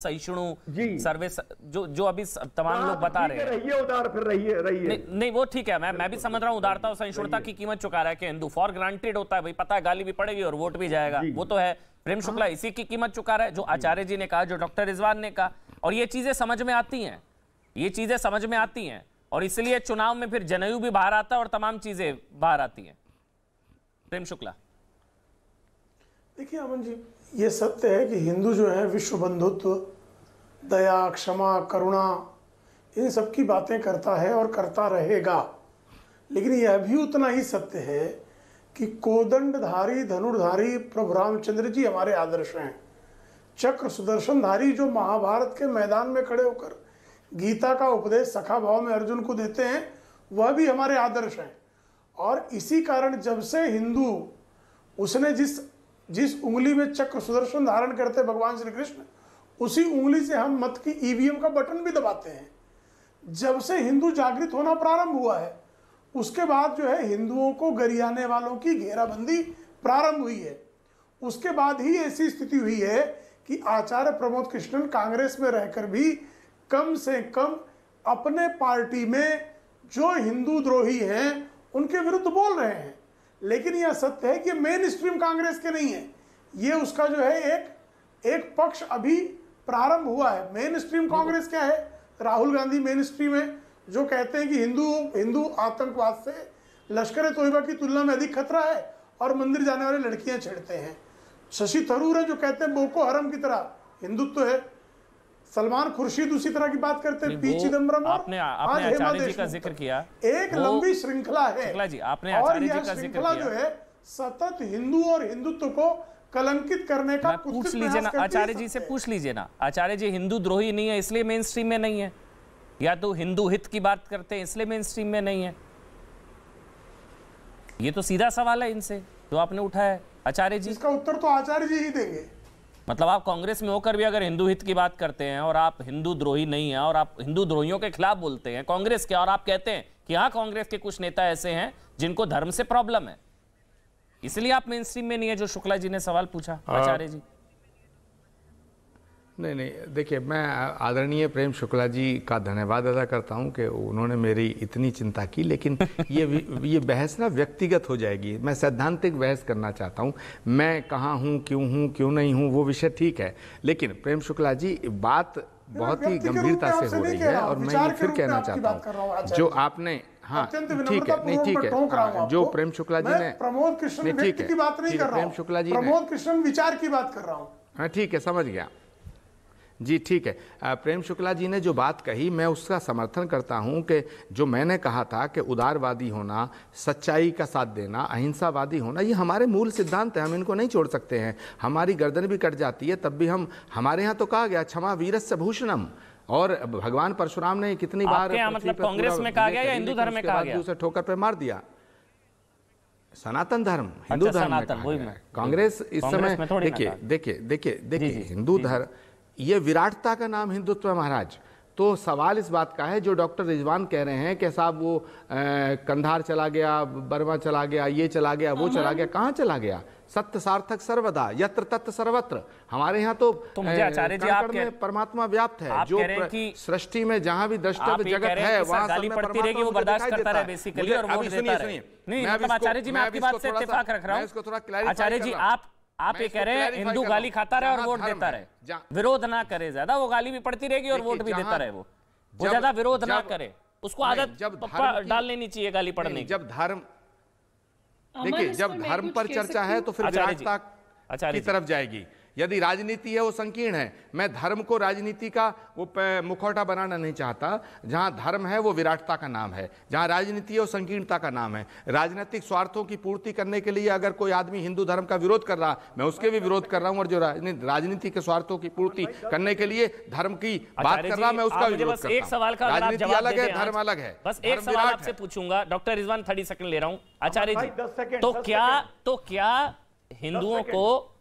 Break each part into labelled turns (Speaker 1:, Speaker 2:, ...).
Speaker 1: सहिष्णु सर्वे जो जो अभी तमाम लोग बता रहे हैं,
Speaker 2: रहिए उदार, फिर रहिए
Speaker 1: नहीं वो ठीक है, मैं भी समझ रहा हूँ उदारता और सहिष्णुता की कीमत चुका रहा है कि हिंदू फॉर ग्रांटेड होता है, भाई पता है गाली भी पड़ेगी और वोट भी जाएगा, वो तो है। प्रेम शुक्ला इसी की कीमत चुका रहा है, जो आचार्य जी ने कहा, जो डॉक्टर रिजवान ने कहा, और ये चीजें समझ में आती हैं, ये चीजें समझ में आती हैं, और इसलिए चुनाव में फिर जनेऊ भी बाहर आता है और तमाम चीजें बाहर आती हैं। प्रेम शुक्ला,
Speaker 3: देखिए अमन जी, ये सत्य है कि हिंदू जो है विश्व बंधुत्व, दया, क्षमा, करुणा, इन सब की बातें करता है और करता रहेगा। लेकिन यह भी उतना ही सत्य है कि कोदंडधारी धनुर्धारी प्रभु रामचंद्र जी हमारे आदर्श हैं। चक्र सुदर्शनधारी जो महाभारत के मैदान में खड़े होकर गीता का उपदेश सखा भाव में अर्जुन को देते हैं, वह भी हमारे आदर्श हैं। और इसी कारण जब से हिंदू, उसने जिस उंगली में चक्र सुदर्शन धारण करते भगवान श्री कृष्ण, उसी उंगली से हम मत की ईवीएम का बटन भी दबाते हैं। जब से हिंदू जागृत होना प्रारंभ हुआ है, उसके बाद जो है हिंदुओं को गरियाने वालों की घेराबंदी प्रारंभ हुई है। उसके बाद ही ऐसी स्थिति हुई है कि आचार्य प्रमोद कृष्णन कांग्रेस में रहकर भी कम से कम अपने पार्टी में जो हिंदू द्रोही हैं उनके विरुद्ध बोल रहे हैं। लेकिन यह सत्य है कि मेन स्ट्रीम कांग्रेस के नहीं है, ये उसका जो है एक पक्ष अभी प्रारंभ हुआ है। मेन स्ट्रीम कांग्रेस क्या है? राहुल गांधी मेन स्ट्रीम है, जो कहते हैं कि हिंदू आतंकवाद से लश्कर तोयबा की तुलना में अधिक खतरा है और मंदिर जाने वाली लड़कियां छेड़ते हैं। शशि थरूर है जो कहते हैं बोको हरम की तरह हिंदुत्व है। सलमान खुर्शीद उसी तरह की बात करते हैं। पी चिदम्बरम,
Speaker 1: आपने आचार्य जी का जिक्र किया,
Speaker 3: एक लंबी श्रृंखला है
Speaker 1: जी, आपने आचार्य जी का जिक्र किया,
Speaker 3: जो है सतत हिंदू और हिंदुत्व को कलंकित करने का
Speaker 1: पूछ लीजिए ना आचार्य जी से, पूछ लीजिए ना आचार्य जी, हिंदू द्रोही नहीं है इसलिए मेन स्ट्रीम में नहीं है, या तो हिंदू हित की बात करते हैं इसलिए मेन स्ट्रीम में नहीं है? ये तो सीधा सवाल है इनसे जो आपने उठाया है आचार्य जी।
Speaker 3: इसका उत्तर तो आचार्य जी ही देंगे।
Speaker 1: मतलब आप कांग्रेस में होकर भी अगर हिंदू हित की बात करते हैं और आप हिंदू द्रोही नहीं हैं और आप हिंदू द्रोहियों के खिलाफ बोलते हैं कांग्रेस के, और आप कहते हैं कि हाँ कांग्रेस के कुछ नेता ऐसे हैं जिनको धर्म से प्रॉब्लम है, इसलिए आप मेन स्ट्रीम में नहीं है, जो शुक्ला जी ने सवाल पूछा आचार्य जी।
Speaker 4: नहीं, देखिए मैं आदरणीय प्रेम शुक्ला जी का धन्यवाद अदा करता हूं कि उन्होंने मेरी इतनी चिंता की, लेकिन ये बहस ना व्यक्तिगत हो जाएगी। मैं सैद्धांतिक बहस करना चाहता हूं, मैं कहाँ हूं, क्यों नहीं हूं, वो विषय ठीक है, लेकिन प्रेम शुक्ला जी बात बहुत ही गंभीरता से हो रही है और मैं ये फिर कहना चाहता हूँ जो आपने, हाँ ठीक है, नहीं ठीक है, जो प्रेम शुक्ला जी ने,
Speaker 3: प्रमोद कृष्ण व्यक्ति की बात नहीं कर रहा हूं,
Speaker 4: प्रेम शुक्ला जी
Speaker 3: प्रमोद कृष्ण विचार की बात कर रहा हूं।
Speaker 4: हाँ ठीक है, समझ गया जी, ठीक है। प्रेम शुक्ला जी ने जो बात कही मैं उसका समर्थन करता हूं कि जो मैंने कहा था कि उदारवादी होना, सच्चाई का साथ देना, अहिंसावादी होना, ये हमारे मूल सिद्धांत है, हम इनको नहीं छोड़ सकते हैं। हमारी गर्दन भी कट जाती है तब भी हमारे यहाँ तो कहा गया क्षमा वीरस्य भूषणम, और भगवान परशुराम ने कितनी बार
Speaker 1: मतलब कांग्रेस में कहा गया या हिंदू धर्म में कहा गया,
Speaker 4: उसे ठोकर पे मार दिया। सनातन धर्म हिंदू धर्म में, कांग्रेस इस समय देखिए हिंदू धर्म, ये विराटता का नाम हिंदुत्व है महाराज। तो सवाल इस बात का है जो डॉक्टर रिजवान कह रहे हैं कि साहब वो कंधार चला गया, बर्मा चला गया, ये चला गया, वो चला गया, कहाँ चला गया? सत्य सार्थक सर्वदा, यत्र तत्र सर्वत्र। हमारे यहाँ तो
Speaker 1: मुझे आचार्य जी आप में
Speaker 4: परमात्मा व्याप्त है, जो सृष्टि में जहाँ भी द्रष्टव्य जगत है वहाँ
Speaker 1: गाली पड़ती रहेगी, वो बर्दाश्त करता रहे बेसिकली और वोट देता रहे। नहीं मतलब आचार्य जी मैं आपकी बात से इत्तेफाक रख रहा हूँ। आचार्य जी आप ये कह रहे हैं हिंदू गाली खाता रहे और वोट देता रहे, विरोध ना करे ज्यादा, वो गाली भी पड़ती रहेगी और वोट भी देता रहे, वो ज्यादा विरोध ना करे, उसको आदत डाल लेनी चाहिए गाली पड़ने की।
Speaker 4: जब धर्म, देखिए जब धर्म पर चर्चा है तो फिर विराटता की तरफ जाएगी। यदि राजनीति है वो संकीर्ण है, मैं धर्म को राजनीति का वो मुखौटा बनाना नहीं चाहता। जहां धर्म है वो विराटता का नाम है, जहां राजनीति है वो संकीर्णता का नाम है। राजनीतिक स्वार्थों की पूर्ति करने के लिए अगर कोई आदमी हिंदू धर्म का विरोध कर रहा, मैं उसके भी विरोध कर रहा हूं, और जो राजनीति के स्वार्थों की पूर्ति करने के लिए धर्म की बात कर रहा, मैं उसका विरोध करता हूं।
Speaker 1: एक सवाल का
Speaker 4: राजनीति अलग है, धर्म अलग है।
Speaker 1: बस एक सवाल आपसे पूछूंगा, डॉक्टर रिजवान 30 सेकंड ले रहा हूं। आचार्य जी तो क्या हिंदुओं को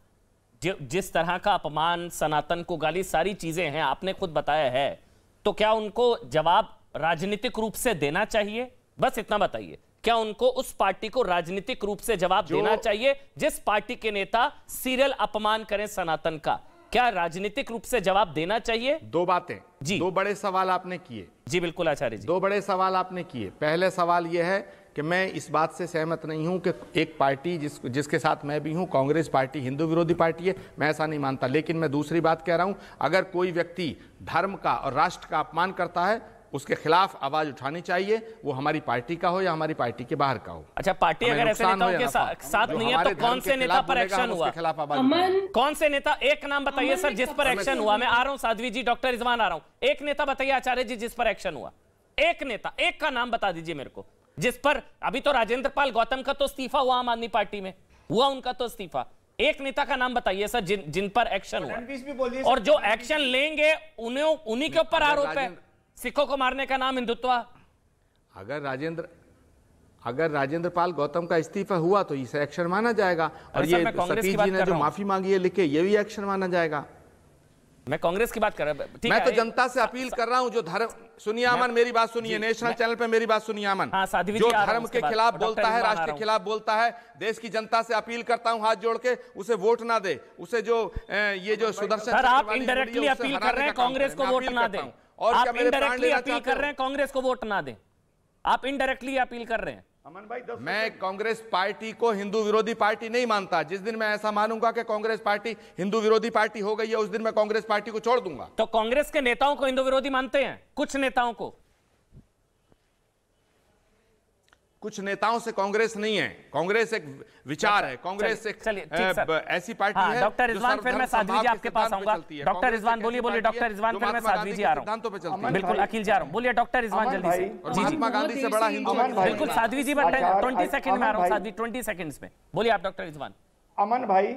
Speaker 1: जिस तरह का अपमान, सनातन को गाली, सारी चीजें हैं, आपने खुद बताया है, तो क्या उनको जवाब राजनीतिक रूप से देना चाहिए? बस इतना बताइए, क्या उनको उस पार्टी को राजनीतिक रूप से जवाब देना चाहिए जिस पार्टी के नेता सीरियल अपमान करें सनातन का? क्या राजनीतिक रूप से जवाब देना चाहिए?
Speaker 4: दो बातें जी, दो बड़े सवाल आपने किए
Speaker 1: जी। बिल्कुल आचार्य जी,
Speaker 4: दो बड़े सवाल आपने किए। पहले सवाल यह है कि मैं इस बात से सहमत नहीं हूं कि एक पार्टी जिसके साथ मैं भी हूं, कांग्रेस पार्टी हिंदू विरोधी पार्टी है, मैं ऐसा नहीं मानता। लेकिन मैं दूसरी बात कह रहा हूं, अगर कोई व्यक्ति धर्म का और राष्ट्र का अपमान करता है, उसके खिलाफ आवाज उठानी चाहिए, वो हमारी पार्टी का हो या हमारी पार्टी के बाहर का हो।
Speaker 1: अच्छा, पार्टी अगर ऐसे नेताओं के साथ नहीं है तो कौन से नेता पर एक्शन हुआ? कौन से नेता, एक नाम बताइए सर जिस पर एक्शन हुआ। मैं आ रहा हूं साध्वी जी, डॉक्टर रिजवान आ रहा हूं। एक नेता बताइए आचार्य जी जिस पर एक्शन हुआ, एक नेता, एक का नाम बता दीजिए मेरे को जिस पर। अभी तो राजेंद्र पाल गौतम का तो इस्तीफा हुआ, आम आदमी पार्टी में हुआ उनका तो इस्तीफा। एक नेता का नाम बताइए सर जिन पर एक्शन हुआ, और जो एक्शन लेंगे उन्हीं के ऊपर आरोप है। सिखों को मारने का नाम हिंदुत्व।
Speaker 4: अगर राजेंद्र पाल गौतम का इस्तीफा हुआ तो इसे एक्शन माना जाएगा, और ये सतीश जी ने जो माफी मांगी है लिखे, ये भी एक्शन माना जाएगा।
Speaker 1: मैं कांग्रेस की बात कर रहा हूं।
Speaker 4: मैं तो जनता से अपील कर रहा हूं, जो धर्म, सुनिए अमन, मेरी बात सुनिए, नेशनल चैनल पे मेरी बात सुनिए अमन। जो धर्म के खिलाफ बोलता है, राष्ट्र के खिलाफ बोलता है, देश की जनता से अपील करता हूं हाथ जोड़ के, उसे वोट ना दे। उसे जो ये जो सुदर्शन,
Speaker 1: सर आप इनडायरेक्टली अपील कर रहे हैं कांग्रेस को वोट ना दें। आप इनडायरेक्टली अपील कर रहे हैं कांग्रेस को वोट ना दें। आप इनडायरेक्टली अपील कर रहे हैं।
Speaker 2: अमन भाई,
Speaker 4: मैं कांग्रेस पार्टी को हिंदू विरोधी पार्टी नहीं मानता। जिस दिन मैं ऐसा मानूंगा कि कांग्रेस पार्टी हिंदू विरोधी पार्टी हो गई है, उस दिन मैं कांग्रेस पार्टी को छोड़ दूंगा।
Speaker 1: तो कांग्रेस के नेताओं को हिंदू विरोधी मानते हैं? कुछ नेताओं को,
Speaker 4: कुछ नेताओं से कांग्रेस नहीं है। कांग्रेस एक विचार है, कांग्रेस एक ऐसी पार्टी है।
Speaker 1: डॉक्टर रिजवान, फिर मैं साध्वी जी आपके पास आऊंगा। डॉक्टर रिजवान बोलिए, बोलिए डॉक्टर रिजवान, फिर मैं साध्वी जी आ रहा हूं। बिल्कुल अखिल जी आ रहा हूं, बोलिए डॉक्टर रिजवान जल्दी से।
Speaker 4: महात्मा गांधी से बड़ा हिंदू,
Speaker 1: बिल्कुल साध्वी जी, 20 सेकंड में आ रहा हूं साध्वी, 20 सेकंड्स में बोलिए आप डॉक्टर रिजवान।
Speaker 2: अमन भाई,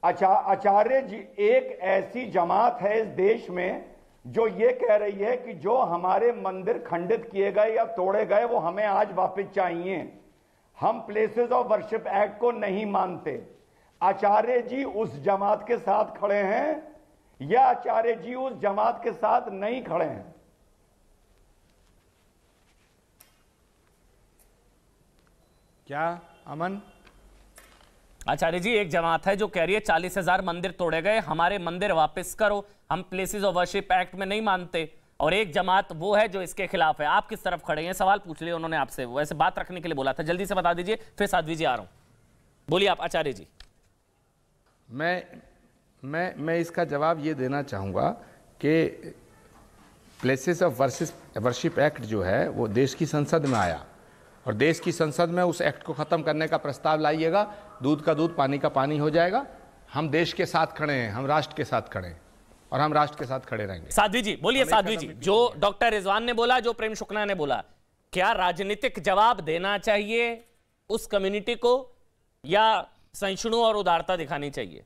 Speaker 2: आचार्य जी, एक ऐसी जमात है इस देश में जो ये कह रही है कि जो हमारे मंदिर खंडित किए गए या तोड़े गए वो हमें आज वापस चाहिए। हम प्लेसेस ऑफ वर्शिप एक्ट को नहीं मानते। आचार्य जी उस जमात के साथ खड़े हैं या आचार्य जी उस जमात के साथ नहीं खड़े हैं?
Speaker 4: क्या अमन?
Speaker 1: आचार्य जी, एक जमात है जो कह रही है 40,000 मंदिर तोड़े गए, हमारे मंदिर वापस करो, हम प्लेसेस ऑफ वर्शिप एक्ट में नहीं मानते। और एक जमात वो है जो इसके खिलाफ है। आप किस तरफ खड़े हैं? सवाल पूछ लिया उन्होंने आपसे, वैसे बात रखने के लिए बोला था। जल्दी से बता दीजिए, फिर साध्वी जी आ रहा हूं। बोलिए आप आचार्य जी।
Speaker 4: मैं इसका जवाब ये देना चाहूंगा कि प्लेसेस ऑफ वर्शिप एक्ट जो है वो देश की संसद में आया, और देश की संसद में उस एक्ट को खत्म करने का प्रस्ताव लाइएगा, दूध का दूध पानी का पानी हो जाएगा। हम देश के साथ खड़े हैं, हम राष्ट्र के साथ खड़े हैं, और हम राष्ट्र के साथ खड़े रहेंगे।
Speaker 1: साध्वी जी बोलिए। साध्वी जी, जो डॉक्टर रिजवान ने बोला, जो प्रेम शुक्ला ने बोला, क्या राजनीतिक जवाब देना चाहिए उस कम्युनिटी को या सहिष्णु और उदारता दिखानी चाहिए?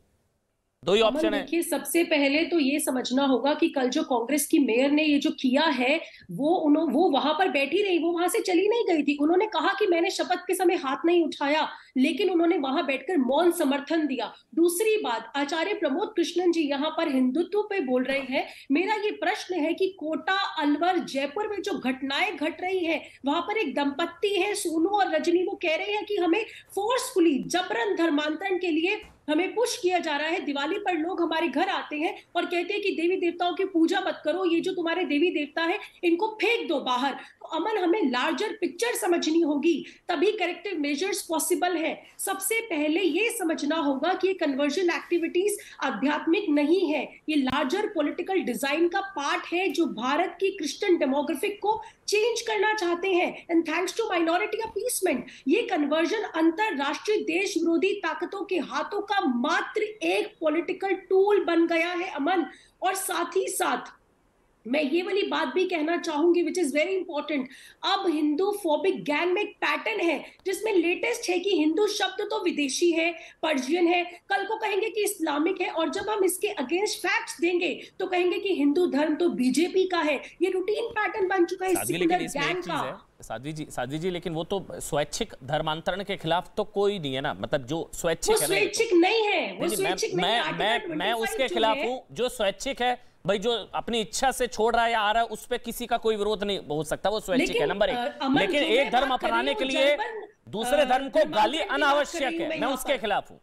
Speaker 1: दो ही ऑप्शन है।
Speaker 5: देखिए, सबसे पहले तो ये समझना होगा कि कल जो कांग्रेस की मेयर ने ये जो किया है वो वहां पर बैठी रही, वो वहां से चली नहीं गई थी। उन्होंने कहा कि मैंने शपथ के समय हाथ नहीं उठाया, लेकिन उन्होंने वहां बैठकर मौन समर्थन दिया। दूसरी बात, आचार्य प्रमोद कृष्णन जी यहाँ पर हिंदुत्व पे बोल रहे हैं। मेरा ये प्रश्न है कि कोटा, अलवर, जयपुर में जो घटनाएं घट रही है, वहां पर एक दंपत्ति है सोनू और रजनी, वो कह रहे हैं कि हमें फोर्सफुली जबरन धर्मांतरण के लिए हमें पुश किया जा रहा है। दिवाली पर लोग हमारे घर आते हैं और कहते हैं कि देवी देवताओं की पूजा मत करो, ये जो तुम्हारे देवी देवता है इनको फेंक दो बाहर। तो अमन, हमें लार्जर पिक्चर समझनी होगी, तभी करेक्टिव मेजर्स पॉसिबल है। सबसे पहले ये समझना होगा कि ये कन्वर्जन एक्टिविटीज आध्यात्मिक नहीं है, ये लार्जर पॉलिटिकल डिजाइन का पार्ट है जो भारत की क्रिश्चियन डेमोग्राफिक को चेंज करना चाहते हैं। And thanks to minority appeasement, ये कन्वर्जन अंतरराष्ट्रीय देश विरोधी ताकतों के हाथों का मात्र एक पॉलिटिकल टूल बन गया है अमन। और साथ ही साथ मैं ये वाली बात भी कहना चाहूंगी विच इज वेरी इंपॉर्टेंट, अब हिंदू फोबिक गैंग में एक पैटर्न है जिसमें लेटेस्ट है कि हिंदू शब्द तो विदेशी है, पर्शियन है, कल को कहेंगे कि इस्लामिक है, और जब हम इसके अगेंस्ट फैक्ट्स देंगे तो कहेंगे कि हिंदू धर्म तो बीजेपी का है। ये रूटीन पैटर्न बन चुका है सेक्युलर गैंग का।
Speaker 1: साध्वी जी, लेकिन वो तो स्वैच्छिक धर्मांतरण के खिलाफ तो कोई नहीं है ना, मतलब जो स्वैच्छिक है,
Speaker 5: स्वैच्छिक नहीं है, वो स्वैच्छिक नहीं है।
Speaker 1: मैं उसके खिलाफ हूं। जो स्वैच्छिक है भाई, जो अपनी इच्छा से छोड़ रहा है या आ रहा है, उस पे किसी का कोई विरोध नहीं हो सकता, वो स्वैच्छिक है, नंबर एक। लेकिन एक धर्म अपनाने के लिए दूसरे धर्म को गाली अनावश्यक है, मैं उसके खिलाफ हूं।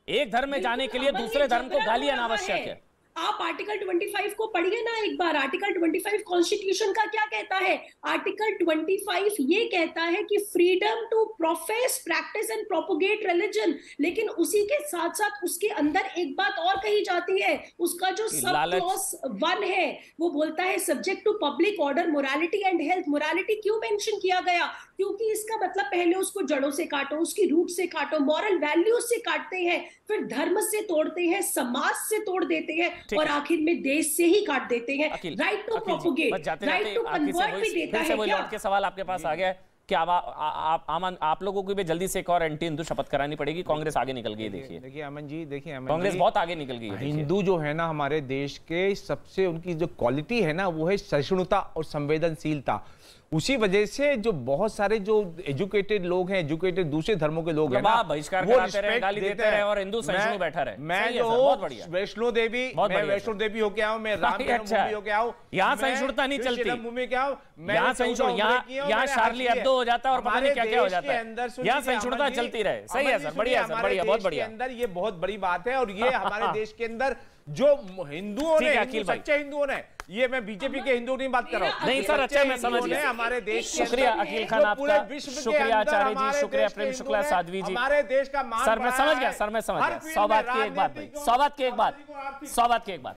Speaker 1: एक धर्म में जाने के लिए दूसरे धर्म को गाली अनावश्यक है।
Speaker 5: आप आर्टिकल 25 को पढ़िए ना एक बार। आर्टिकल 25 कॉन्स्टिट्यूशन का क्या कहता है? आर्टिकल 25 ये कहता है कि freedom to profess, practice and propagate religion, लेकिन उसी के साथ साथ उसके अंदर एक बात और कही जाती है, उसका जो सब क्लॉज 1 है वो बोलता है subject to public order, morality and health. Morality क्यों मेंशन किया गया? क्योंकि इसका मतलब पहले उसको जड़ों से काटो, उसकी रूट से काटो, मॉरल वैल्यूज से काटते हैं, फिर धर्म से तोड़ते हैं, समाज से तोड़ देते हैं और आखिर में देश से ही काट देते हैं। Right to propagate, right to convert भी देता है क्या?
Speaker 1: लौट के सवाल आपके पास आ गया है कि आप लोगों को भी जल्दी से एक और एंटी हिंदू शपथ करानी पड़ेगी। कांग्रेस आगे निकल गई। देखिए
Speaker 6: अमन जी,
Speaker 1: कांग्रेस बहुत आगे निकल गई है।
Speaker 6: हिंदू जो है ना हमारे देश के सबसे, उनकी जो क्वालिटी है ना वो है सहिष्णुता और संवेदनशीलता। उसी वजह से जो बहुत सारे जो एजुकेटेड लोग हैं, एजुकेटेड दूसरे धर्मों के लोग हैं ना,
Speaker 1: बहिष्कार कराते रहे, गाली देते रहे और हिंदू सहिष्णु बैठा रहे।
Speaker 6: मैं जो वैष्णो देवी, मैं वैष्णो देवी होके आऊं, मैं राम जन्मभूमि होके आऊं,
Speaker 1: यहाँ सहिष्णुता नहीं चलती।
Speaker 6: जन्मभूमि के आऊं,
Speaker 1: यहाँ सहिष्णुता, यहाँ शार्ली एब्दो हो जाता है और पता नहीं क्या हो जाता है। यहाँ सहिष्णुता चलती रहे। सही है सर, बढ़िया सर, बढ़िया, बहुत बढ़िया।
Speaker 6: अंदर ये बहुत बड़ी बात है और ये हमारे देश के अंदर जो हिंदुओं ने, सच्चे हिंदुओं ने, ये मैं बीजेपी के हिंदू नहीं बात कर रहा हूं।
Speaker 1: नहीं सर, अच्छा मैं समझ गया।
Speaker 6: हमारे देश के
Speaker 1: शुक्रिया अखिल खान आपका, शुक्रिया आचार्य जी, शुक्रिया प्रेम शुक्ला साध्वी जी।
Speaker 6: हमारे देश का मान
Speaker 1: सर मैं समझ गया, सर मैं समझ गया। 100 बात की एक बात भाई, 100 बात की एक बात, 100 बात की एक बात।